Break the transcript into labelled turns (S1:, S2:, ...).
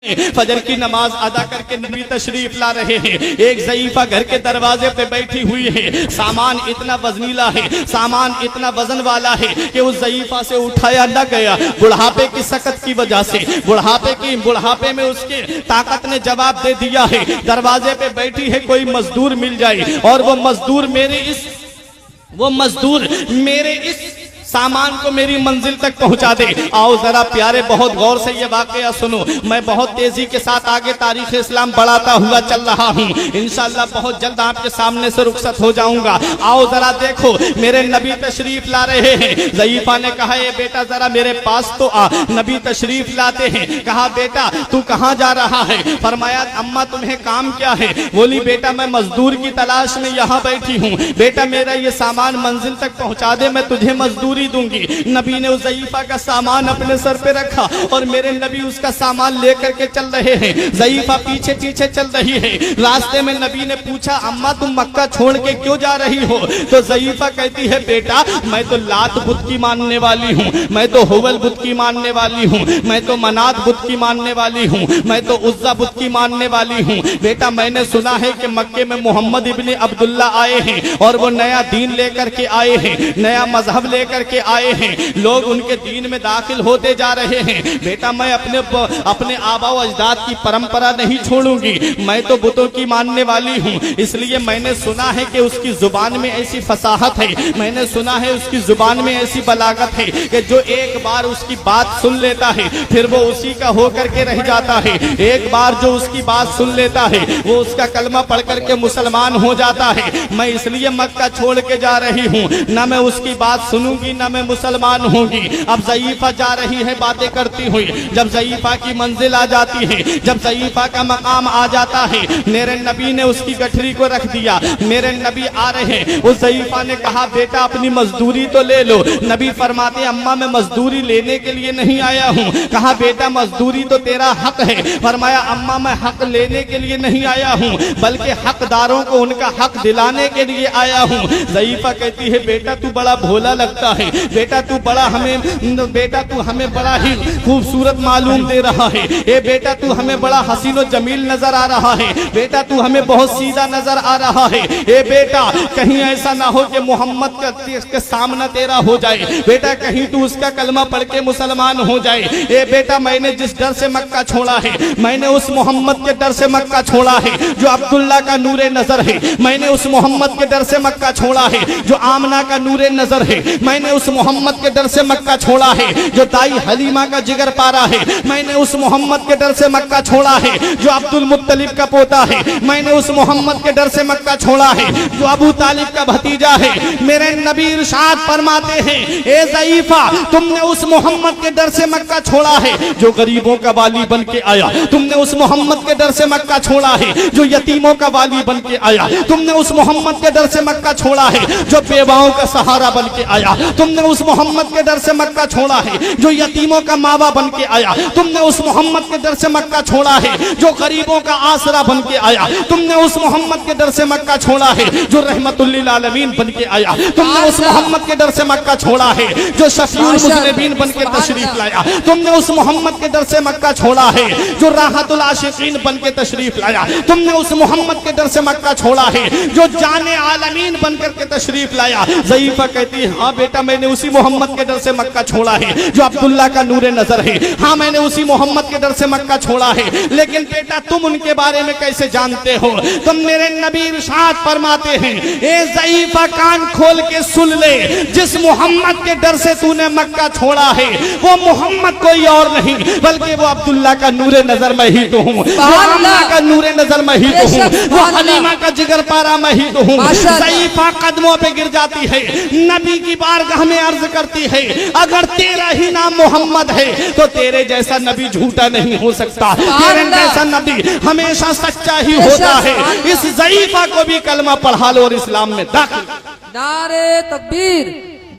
S1: फजर की नमाज अदा करके नबी तशरीफ ला रहे हैं। एक ज़ईफा घर के दरवाजे पे बैठी हुई है। सामान इतना वजनीला है, सामान इतना वजन वाला है कि उस ज़ईफा से उठाया न गया। बुढ़ापे की सकत की वजह से, बुढ़ापे में उसके ताकत ने जवाब दे दिया है। दरवाजे पे बैठी है, कोई मजदूर मिल जाए और वो मजदूर मेरे इस सामान को मेरी मंजिल तक पहुंचा दे। आओ जरा प्यारे, बहुत गौर से ये वाकया सुनो। मैं बहुत तेजी के साथ आगे तारीख इस्लाम बढ़ाता हुआ चल रहा हूँ। इंशाअल्लाह बहुत जल्द आपके सामने से रुखसत हो जाऊंगा। आओ जरा देखो, मेरे नबी तशरीफ ला रहे हैं। ज़ईफा ने कहा, ए बेटा जरा मेरे पास तो आ। नबी तशरीफ लाते हैं। कहा, बेटा तू कहाँ जा रहा है? फरमाया, अम्मा तुम्हें काम क्या है? बोली, बेटा मैं मजदूर की तलाश में यहाँ बैठी हूँ। बेटा मेरा ये सामान मंजिल तक पहुँचा दे, मैं तुझे मजदूरी दूंगी। नबी ने उस ज़ईफा का सामान अपने सर पे रखा और मेरे नबी उसका सामान लेकर के चल रहे हैं। ज़ईफा पीछे पीछे चल रही है। रास्ते में नबी ने पूछा, अम्मा तुम मक्का छोड़ के क्यों जा रही हो? तो ज़ईफा कहती है, बेटा मैं तो लात बुत की मानने वाली हूँ, मैं तो हुबल बुत की मानने वाली हूँ, मैं तो मनात बुत की मानने वाली हूँ, मैं तो उज़्ज़ा बुत की मानने वाली हूँ। बेटा मैंने सुना है कि मक्के में मोहम्मद इब्ने अब्दुल्ला आए हैं और वो नया दीन लेकर के आए हैं, नया मजहब लेकर के आए हैं। लोग उनके दीन में दाखिल होते जा रहे हैं। बेटा मैं अपने आबा व अजदाद की परंपरा नहीं छोड़ूंगी, मैं तो बुतों की मानने वाली हूँ। इसलिए मैंने सुना है कि उसकी जुबान में ऐसी फसाहत है, मैंने सुना है उसकी जुबान में ऐसी बलागत है कि जो एक बार उसकी बात सुन लेता है फिर वो उसी का होकर के रह जाता है। एक बार जो उसकी बात सुन लेता है वो उसका कलमा पढ़ करके मुसलमान हो जाता है। मैं इसलिए मक्का छोड़ के जा रही हूँ, न मैं उसकी बात सुनूंगी न मैं मुसलमान होंगी। अब ज़ईफा जा रही है बातें करती हुई। जब ज़ईफा की मंजिल आ जाती है, जब ज़ईफा का मकाम आ जाता है, मेरे नबी ने उसकी गठरी को रख दिया। मेरे नबी आ रहे हैं। उस ज़ईफा ने कहा, बेटा अपनी मजदूरी तो ले लो। नबी फरमाते, अम्मा मैं मजदूरी लेने के लिए नहीं आया हूँ। कहा, बेटा मजदूरी तो तेरा हक है। फरमाया, अम्मा मैं हक लेने के लिए नहीं आया हूँ बल्कि हकदारों को उनका हक दिलाने के लिए आया हूँ। ज़ईफा कहती है, बेटा तू बड़ा भोला लगता है, बेटा तू हमें बड़ा ही खूबसूरत मालूम दे रहा है। ए बेटा तू हमें बड़ा हसीन और जमील नजर आ रहा है। बेटा तू हमें बहुत सीधा नजर आ रहा है। ए बेटा कहीं ऐसा ना हो कि मोहम्मद के सामना तेरा हो जाए। बेटा कहीं तू उसका कलमा पढ़ के मुसलमान हो जाए। ए बेटा मैंने जिस डर से मक्का छोड़ा है, मैंने उस मोहम्मद के डर से मक्का छोड़ा है जो अब्दुल्ला का नूरे नजर है। मैंने उस मोहम्मद के डर से मक्का छोड़ा है जो आमना का नूरे नजर है। मैंने उस मोहम्मद के डर से मक्का छोड़ा है जो दाई हलीमा का जिगर पारा है। मैंने उस मोहम्मद के डर से मक्का छोड़ा है जो अब्दुल मुत्तलिब का पोता है। मैंने उस मोहम्मद के डर से मक्का छोड़ा है जो अबू तालिब का भतीजा है। मेरे नबी इरशाद फरमाते हैं, ए ज़ईफा तुमने उस मोहम्मद के डर से मक्का छोड़ा है जो गरीबों का वाली बन के आया। तुमने उस मोहम्मद के डर से मक्का छोड़ा है जो यतीमों का वाली बन के आया। तुमने उस मोहम्मद के डर से मक्का छोड़ा है जो बेवाओं का सहारा बन के आया। तुमने उस मोहम्मद के डर से मक्का छोड़ा है जो यतीमों का मावा बन के आया। तुमने उस मोहम्मद के डर से मक्का छोड़ा है जो गरीबों का आसरा बन के आया। तुमने उस मोहम्मद के डर से मक्का छोड़ा है जो रहमतुल लिल आलमीन बन के आया। तुमने उस मोहम्मद के डर से मक्का छोड़ा है जो शफीउल मुज़निबीन बन के तशरीफ लाया। तुमने उस मोहम्मद के डर से मक्का छोड़ा है जो राहतुल आशिकीन बन के तशरीफ लाया। तुमने उस मोहम्मद के डर से मक्का छोड़ा है जो जाने आलमीन बन करके तशरीफ लाया। ज़ईफा कहती है, हाँ बेटा मैंने उसी मोहम्मद के डर से मक्का छोड़ा है जो अब्दुल्ला का नूरे नजर है। हाँ मैंने उसी मोहम्मद के डर से मक्का छोड़ा है। लेकिन बेटा तुम उनके बारे में कैसे जानते हो? तुम मेरे नबी इरशाद फरमाते हैं, ए ज़ईफा कान खोल के सुन ले, जिस मोहम्मद के डर से तूने मक्का छोड़ा है वो मोहम्मद कोई और नहीं बल्कि वो अब्दुल्ला का नूरे नजर मैं ही तो हूँ, अल्लाह का नूरे नजर मैं ही तो हूँ, वो हलीमा का जिगर पारा मैं ही तो हूँ। ज़ईफा कदमों पे गिर जाती है, नबी की बारगाह में अर्ज करती है, अगर तेरा ही नाम मोहम्मद है तो तेरे जैसा नबी झूठा नहीं हो सकता, तेरे जैसा नबी हमेशा सच्चा ही होता है। इस ज़ईफा को भी कलमा पढ़ा लो और इस्लाम में दाखिल।
S2: नारे तकबीर।